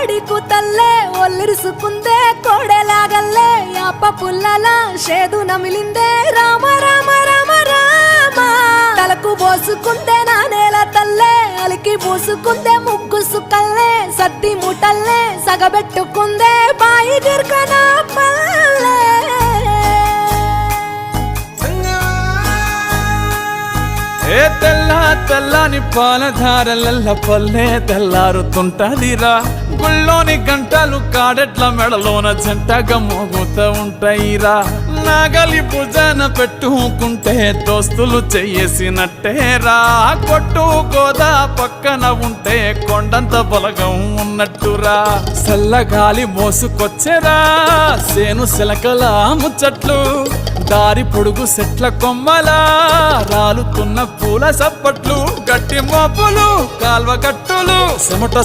కోడి కూతల్లే ఒల్లిరుసుకుందే కోడెలాగల్లే యాప పుల్లల షేదు నమిలిందే రామ రామ రామ రామ తలకు పోసుకుందే నా నేల తల్లే అలికి పూసుకుందే ముగ్గు సుక్కల్లే సద్ది ముటల్లే సగబెట్టుకుందే బాయి గిర్కన పల్లె ఏ తెల్ల తెల్లని పాలధారలల్ల పల్లె తెల్లారుతుంటదిరా గుళ్ళోని గంటలు కాడెట్ల మెడలోన జంటగా మోగుతూ ఉంటాయిరా నాగలి భుజాన పెట్టుకుంటే దోస్తులు చెయ్యేసినట్టేరా కొట్టు గోదా పక్కన ఉంటే కొండంత బలగం ఉన్నట్టురా చల్లగాలి మోసుకొచ్చెరా సేను సిలకల ముచ్చట్లు దారి పొడుగు సెట్ల కొమ్మలా రాలుతున్న పూల సప్పట్లు గట్టి మోపులు కాల్వ గట్టులు చెమట